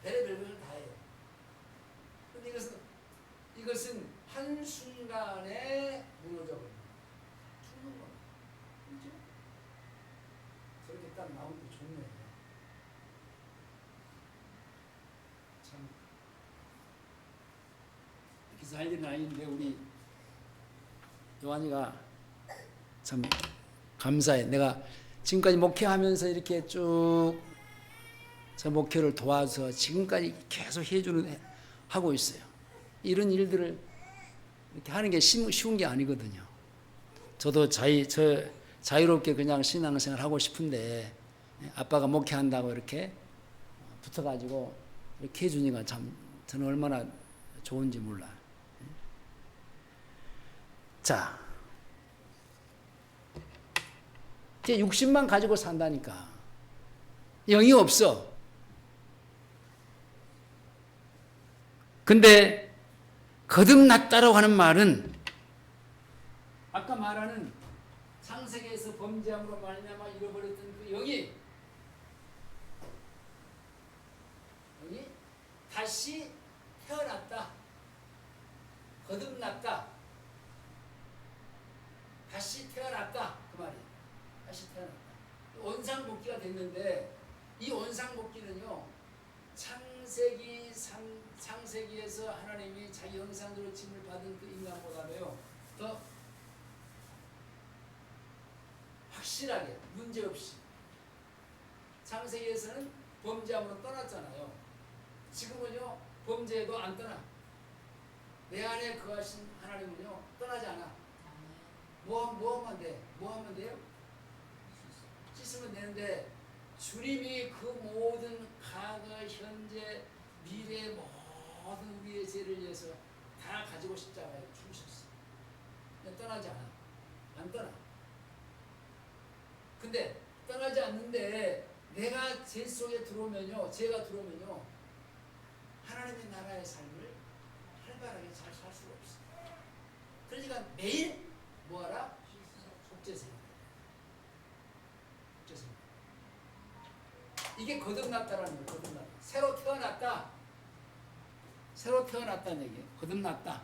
별의별 것을 다 해요. 근데 이것은 한순간에 무너져 버립니다. 죽는 거예요. 그렇죠? 저렇게 딱 나오는 게 좋네. 참 이렇게 할 일은 아닌데 우리 요한이가 참 감사해. 내가 지금까지 목회하면서 이렇게 쭉 저 목회를 도와서 지금까지 계속 하고 있어요. 이런 일들을 이렇게 하는 게 쉬운 게 아니거든요. 저도 자유롭게 그냥 신앙생활 하고 싶은데 아빠가 목회한다고 이렇게 붙어가지고 이렇게 해주니까 참 저는 얼마나 좋은지 몰라요. 자, 이제 60만 가지고 산다니까. 영이 없어. 근데 거듭났다라고 하는 말은 아까 말하는 창세기에서 범죄함으로 말미암아 잃어버렸던 그 영이 다시 태어났다. 거듭났다. 다시 태어났다. 그 말이에요. 다시 태어났다. 원상복귀가 됐는데 이 원상복귀는요. 창세기에서 하나님이 자기 형상대로 짐을 받은 그 인간보다도요. 더 확실하게 문제없이 창세기에서는 범죄함으로 떠났잖아요. 지금은요. 범죄해도 안 떠나. 내 안에 거하신 하나님은요. 떠나지 않아. 뭐 하면 돼? 뭐 하면 돼요? 씻으면 되는데 주님이 그 모든 과거, 현재, 미래 모든 우리의 죄를 위해서 다 가지고 십자가에 죽으셨어. 떠나지 않아. 안 떠나. 근데 떠나지 않는데 내가 죄 속에 들어오면요. 죄가 들어오면요. 하나님의 나라의 삶을 활발하게 잘 살 수가 없어. 그러니까 매일 뭐하라? 속죄생활. 이게 거듭났다라는 거예요. 거듭났다. 새로 태어났다. 새로 태어났다는 얘기예요. 거듭났다.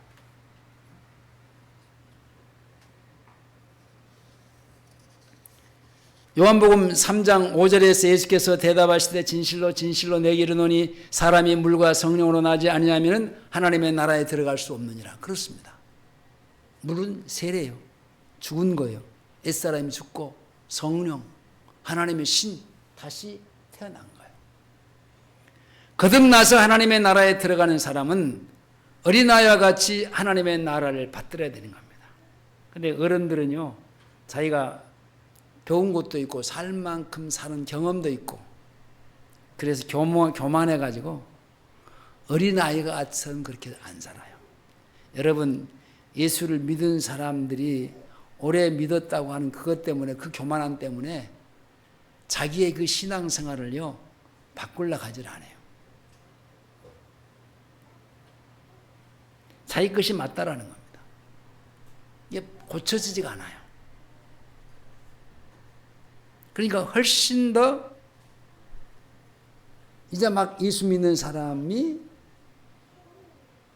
요한복음 3장 5절에서 예수께서 대답하시되 진실로 진실로 내게 이르노니 사람이 물과 성령으로 나지 아니하면 하나님의 나라에 들어갈 수 없느니라. 그렇습니다. 물은 세례예요. 죽은 거예요. 옛사람이 죽고 성령, 하나님의 신 다시 태어난 거예요. 거듭나서 하나님의 나라에 들어가는 사람은 어린아이와 같이 하나님의 나라를 받들어야 되는 겁니다. 근데 어른들은요, 자기가 배운 것도 있고 살 만큼 사는 경험도 있고 그래서 교만해가지고 어린아이가 같은 그렇게 안 살아요. 여러분, 예수를 믿은 사람들이 오래 믿었다고 하는 그것 때문에, 그 교만함 때문에 자기의 그 신앙생활을요 바꾸려고 하질 않아요. 자기 것이 맞다라는 겁니다. 이게 고쳐지지가 않아요. 그러니까 훨씬 더 이제 막 예수 믿는 사람이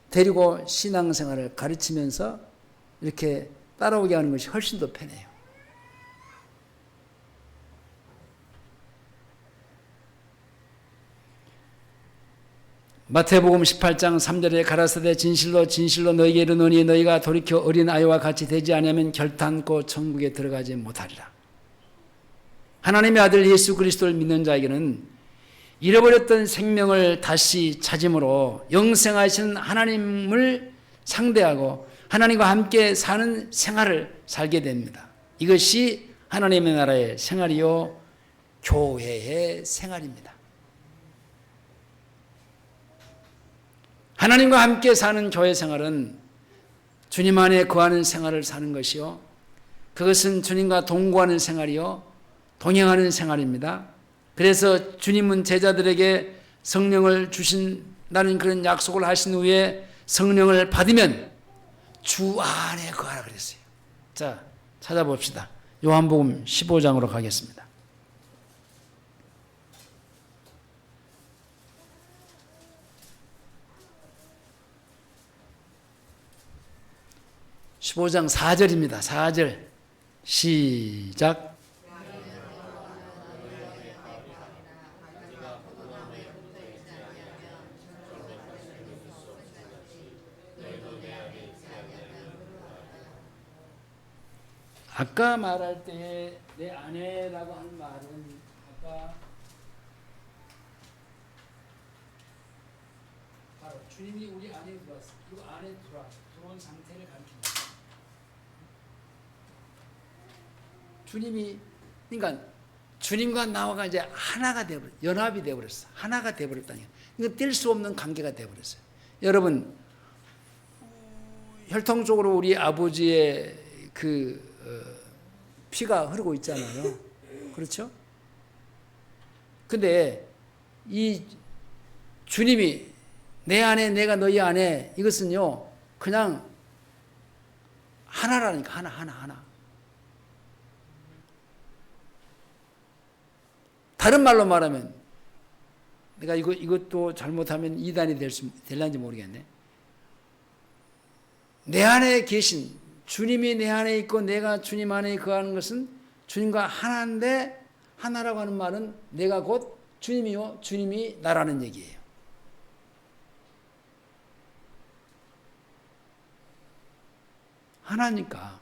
데리고 신앙생활을 가르치면서 이렇게 따라오게 하는 것이 훨씬 더 편해요. 마태복음 18장 3절에 가라사대 진실로 진실로 너희에게 이르노니 너희가 돌이켜 어린아이와 같이 되지 않으면 결탄코 천국에 들어가지 못하리라. 하나님의 아들 예수 그리스도를 믿는 자에게는 잃어버렸던 생명을 다시 찾음으로 영생하신 하나님을 상대하고 하나님과 함께 사는 생활을 살게 됩니다. 이것이 하나님의 나라의 생활이요 교회의 생활입니다. 하나님과 함께 사는 교회 생활은 주님 안에 거하는 생활을 사는 것이요, 그것은 주님과 동거하는 생활이요, 동행하는 생활입니다. 그래서 주님은 제자들에게 성령을 주신다는 그런 약속을 하신 후에 성령을 받으면 주 안에 거하라 그랬어요. 자, 찾아봅시다. 요한복음 15장으로 가겠습니다. (15장) 4절입니다. 4절 시작. 아까 말할 때 내 아내라고 하는 말은 아까 바로 주님이 우리 안에 들어왔어요. 그리고 안에 들어온 상태를 가르칩니다. 주님이, 그러니까 주님과 나와 이제 하나가 되어버렸어요. 연합이 되어버렸어. 하나가 되어버렸다니. 이거 뗄 수 없는 관계가 되어버렸어요. 여러분, 혈통적으로 우리 아버지의 피가 흐르고 있잖아요. 그렇죠? 근데 이 주님이 내 안에 내가 너희 안에, 이것은요 그냥 하나라니까. 하나. 다른 말로 말하면, 내가 이것도 잘못하면 이단이 될런지 모르겠네. 내 안에 계신 주님이 내 안에 있고 내가 주님 안에 거하는 것은 주님과 하나인데, 하나라고 하는 말은 내가 곧 주님이요, 주님이 나라는 얘기예요. 하나니까.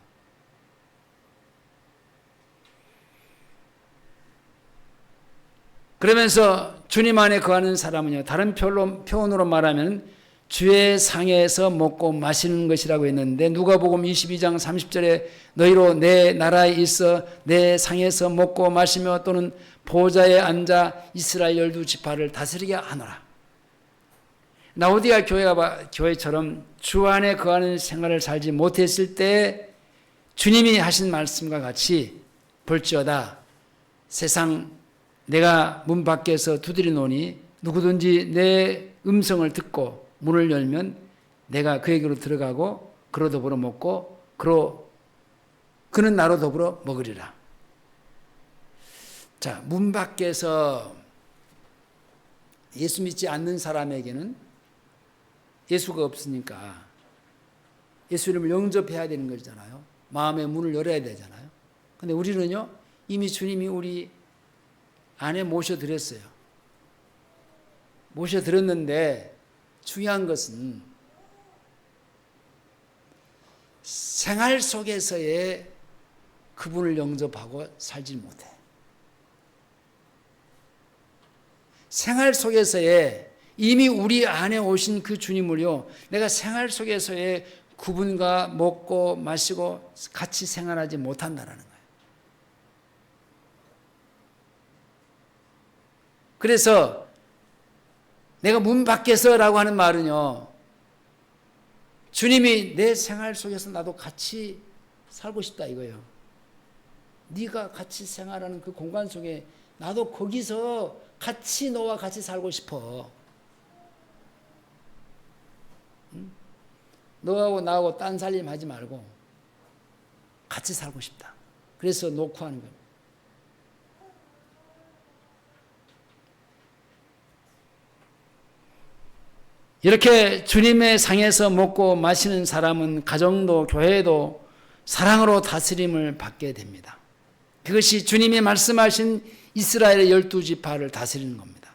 그러면서 주님 안에 거하는 사람은요, 다른 표현으로 말하면 주의 상에서 먹고 마시는 것이라고 했는데, 누가복음 22장 30절에 너희로 내 나라에 있어 내 상에서 먹고 마시며 또는 보좌에 앉아 이스라엘 12지파를 다스리게 하노라. 라오디가 교회처럼 주 안에 거하는 생활을 살지 못했을 때 주님이 하신 말씀과 같이, 볼지어다 세상 내가 문 밖에서 두드리노니 누구든지 내 음성을 듣고 문을 열면 내가 그에게로 들어가고 그로 더불어 먹고 그는 나로 더불어 먹으리라. 자, 문 밖에서 예수 믿지 않는 사람에게는 예수가 없으니까 예수 이름을 영접해야 되는 거잖아요. 마음의 문을 열어야 되잖아요. 근데 우리는요, 이미 주님이 우리 안에 모셔드렸어요. 모셔드렸는데 중요한 것은 생활 속에서의 그분을 영접하고 살지 못해. 생활 속에서의 이미 우리 안에 오신 그 주님을요, 내가 생활 속에서의 그분과 먹고 마시고 같이 생활하지 못한다는 거예요. 그래서 내가 문 밖에서라고 하는 말은요, 주님이 내 생활 속에서 나도 같이 살고 싶다 이거예요. 네가 같이 생활하는 그 공간 속에 나도 거기서 같이 너와 같이 살고 싶어. 응? 너하고 나하고 딴 살림 하지 말고 같이 살고 싶다. 그래서 놓고 하는 거예요. 이렇게 주님의 상에서 먹고 마시는 사람은 가정도 교회도 사랑으로 다스림을 받게 됩니다. 그것이 주님이 말씀하신 이스라엘의 12지파를 다스리는 겁니다.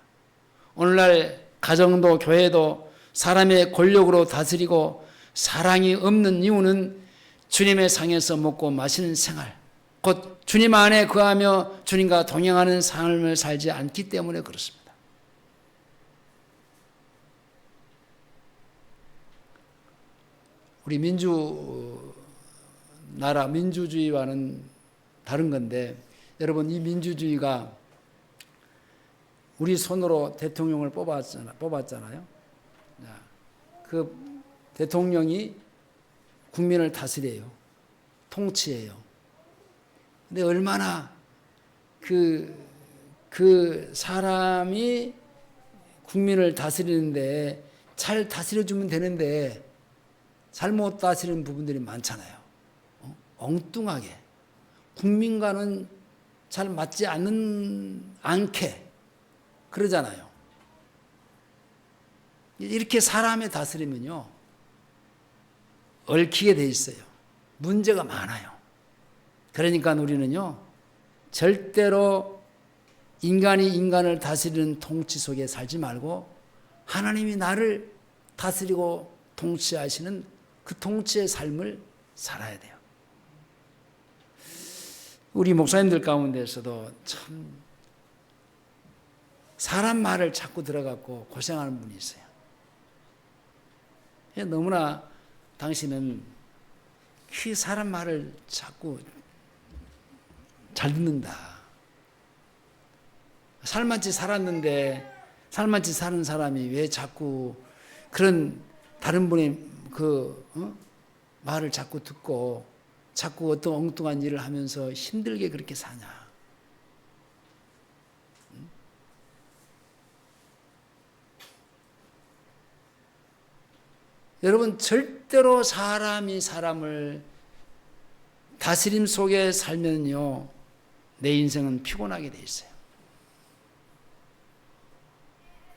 오늘날 가정도 교회도 사람의 권력으로 다스리고 사랑이 없는 이유는 주님의 상에서 먹고 마시는 생활, 곧 주님 안에 거하며 주님과 동행하는 삶을 살지 않기 때문에 그렇습니다. 우리 민주주의와는 다른 건데, 여러분, 이 민주주의가 우리 손으로 대통령을 뽑았잖아요. 그 대통령이 국민을 다스려요. 통치해요. 근데 얼마나 그 사람이 국민을 다스리는데 잘 다스려주면 되는데 잘못 다스리는 부분들이 많잖아요. 엉뚱하게. 국민과는 잘 맞지 않게 그러잖아요. 이렇게 사람의 다스리면요, 얽히게 돼 있어요. 문제가 많아요. 그러니까 우리는요, 절대로 인간이 인간을 다스리는 통치 속에 살지 말고 하나님이 나를 다스리고 통치하시는 그 통치의 삶을 살아야 돼요. 우리 목사님들 가운데서도 참 사람 말을 자꾸 들어갖고 고생하는 분이 있어요. 너무나 당신은 그 사람 말을 자꾸 잘 듣는다. 살만치 살았는데 살만치 사는 사람이 왜 자꾸 그런 다른 분의 말을 자꾸 듣고 자꾸 어떤 엉뚱한 일을 하면서 힘들게 그렇게 사냐. 여러분, 절대로 사람이 사람을 다스림 속에 살면요, 내 인생은 피곤하게 돼 있어요.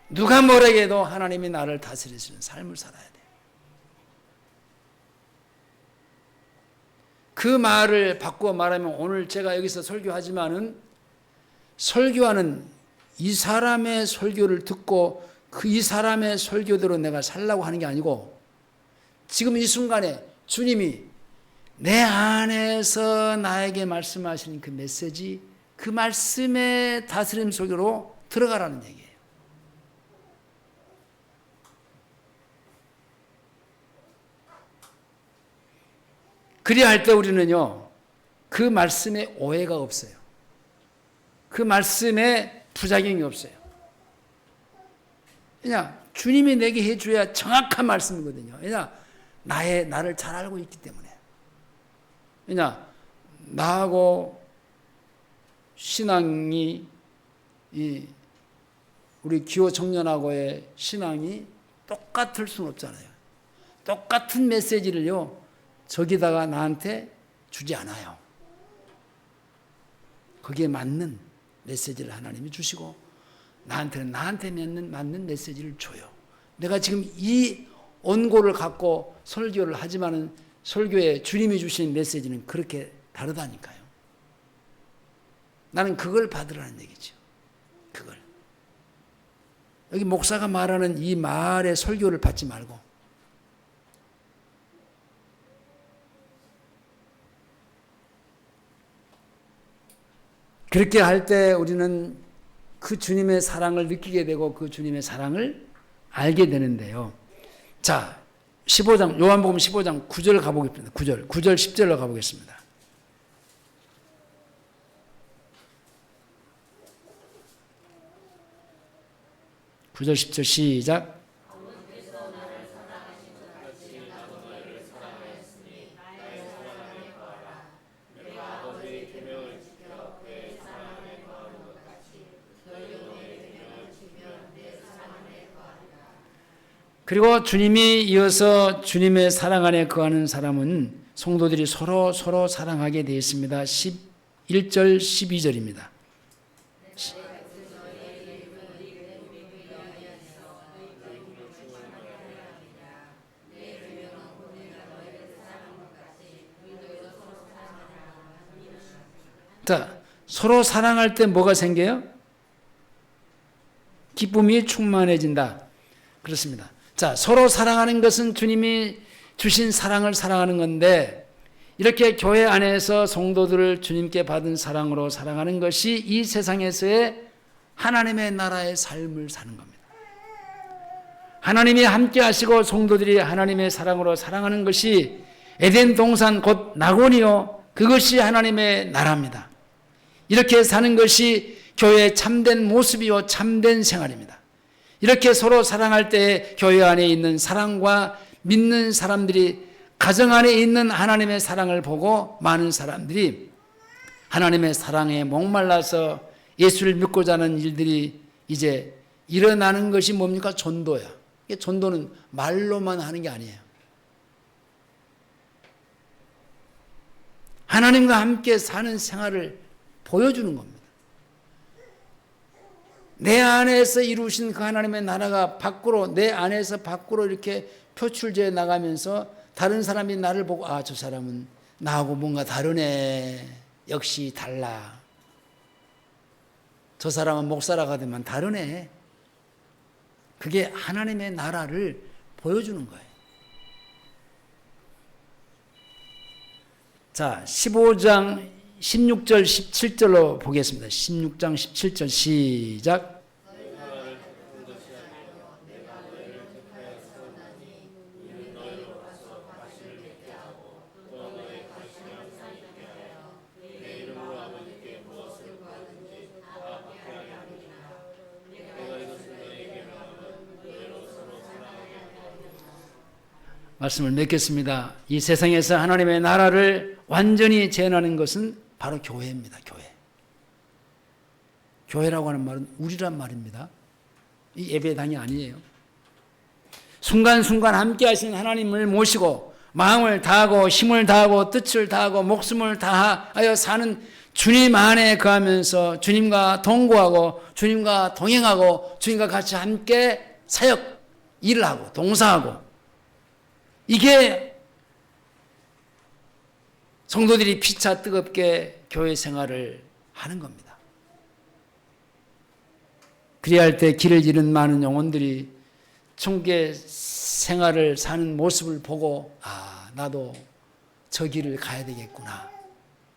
누가 뭐라고 해도 하나님이 나를 다스리시는 삶을 살아야 돼요. 그 말을 바꾸어 말하면 오늘 제가 여기서 설교하지만은 설교하는 이 사람의 설교를 듣고 그 이 사람의 설교대로 내가 살라고 하는 게 아니고 지금 이 순간에 주님이 내 안에서 나에게 말씀하시는 그 메시지, 그 말씀의 다스림 속으로 들어가라는 얘기예요. 그리야 할 때 우리는요, 그 말씀에 오해가 없어요. 그 말씀에 부작용이 없어요. 그냥 주님이 내게 해줘야 정확한 말씀이거든요. 왜냐? 나를 잘 알고 있기 때문에. 왜냐? 나하고 신앙이, 우리 기호 청년하고의 신앙이 똑같을 수는 없잖아요. 똑같은 메시지를요, 저기다가 나한테 주지 않아요. 거기에 맞는 메시지를 하나님이 주시고 나한테는 나한테 맞는 메시지를 줘요. 내가 지금 이 원고를 갖고 설교를 하지만은 설교에 주님이 주신 메시지는 그렇게 다르다니까요. 나는 그걸 받으라는 얘기죠. 그걸. 여기 목사가 말하는 이 말의 설교를 받지 말고 그렇게 할 때 우리는 그 주님의 사랑을 느끼게 되고 그 주님의 사랑을 알게 되는데요. 자, 15장, 요한복음 15장 9절 가보겠습니다. 9절 10절로 가보겠습니다. 9절 10절 시작. 그리고 주님이 이어서 주님의 사랑 안에 거하는 사람은 성도들이 서로 사랑하게 되어 있습니다. 11절 12절입니다. 자, 서로 사랑할 때 뭐가 생겨요? 기쁨이 충만해진다. 그렇습니다. 자, 서로 사랑하는 것은 주님이 주신 사랑을 사랑하는 건데 이렇게 교회 안에서 성도들을 주님께 받은 사랑으로 사랑하는 것이 이 세상에서의 하나님의 나라의 삶을 사는 겁니다. 하나님이 함께 하시고 성도들이 하나님의 사랑으로 사랑하는 것이 에덴 동산 곧 낙원이요, 그것이 하나님의 나라입니다. 이렇게 사는 것이 교회의 참된 모습이요 참된 생활입니다. 이렇게 서로 사랑할 때 교회 안에 있는 사랑과 믿는 사람들이 가정 안에 있는 하나님의 사랑을 보고 많은 사람들이 하나님의 사랑에 목말라서 예수를 믿고자 하는 일들이 이제 일어나는 것이 뭡니까? 전도야. 전도는 말로만 하는 게 아니에요. 하나님과 함께 사는 생활을 보여주는 겁니다. 내 안에서 이루신 그 하나님의 나라가 밖으로, 내 안에서 밖으로 이렇게 표출되어 나가면서 다른 사람이 나를 보고 아, 저 사람은 나하고 뭔가 다르네. 역시 달라. 저 사람은 목사라가 되면 다르네. 그게 하나님의 나라를 보여주는 거예요. 자, 15장 16절 17절로 보겠습니다. 16장 17절 시작. 말씀을 맺겠습니다. 이 세상에서 하나님의 나라를 완전히 재현하는 것은 바로 교회입니다. 교회. 교회라고 하는 말은 우리란 말입니다. 이 예배당이 아니에요. 순간순간 함께 하시는 하나님을 모시고 마음을 다하고 힘을 다하고 뜻을 다하고 목숨을 다하여 사는 주님 안에 거하면서 주님과 동거하고 주님과 동행하고 주님과 같이 함께 사역, 일을 하고 동사하고 이게 성도들이 피차 뜨겁게 교회 생활을 하는 겁니다. 그래야 할 때 길을 잃은 많은 영혼들이 천국의 생활을 사는 모습을 보고 아, 나도 저 길을 가야 되겠구나.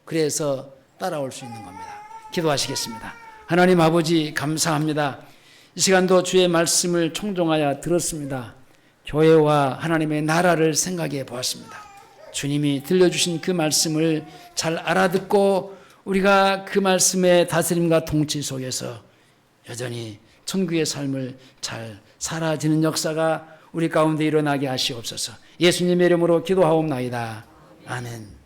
그래서 따라올 수 있는 겁니다. 기도하시겠습니다. 하나님 아버지 감사합니다. 이 시간도 주의 말씀을 청종하여 들었습니다. 교회와 하나님의 나라를 생각해 보았습니다. 주님이 들려주신 그 말씀을 잘 알아듣고 우리가 그 말씀의 다스림과 통치 속에서 여전히 천국의 삶을 잘 살아지는 역사가 우리 가운데 일어나게 하시옵소서. 예수님의 이름으로 기도하옵나이다. 아멘.